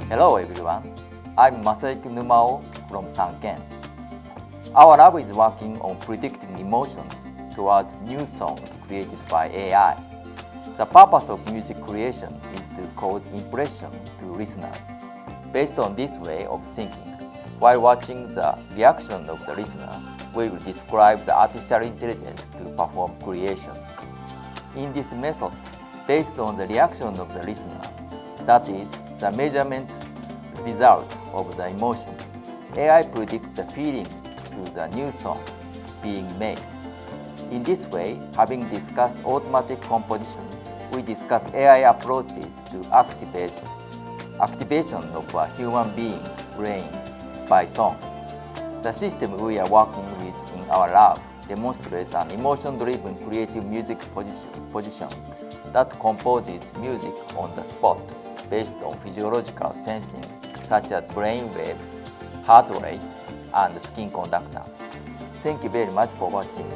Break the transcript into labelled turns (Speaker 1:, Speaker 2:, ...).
Speaker 1: Hello everyone, I'm Masayuki NUMAO from SANKEN. Our lab is working on predicting emotions towards new songs created by AI. The purpose of music creation is to cause impression to listeners. Based on this way of thinking, while watching the reaction of the listener, we will describe the artificial intelligence to perform creation. In this method, based on the reaction of the listener, that is, the measurement result of the emotion, AI predicts the feeling to the new song being made. In this way, having discussed automatic composition, we discuss AI approaches to activation of a human being brain by songs. The system we are working with in our lab demonstrates an emotion-driven creative music position that composes music on the spot based on physiological sensing such as brain waves, heart rate, and skin conductance. Thank you very much for watching.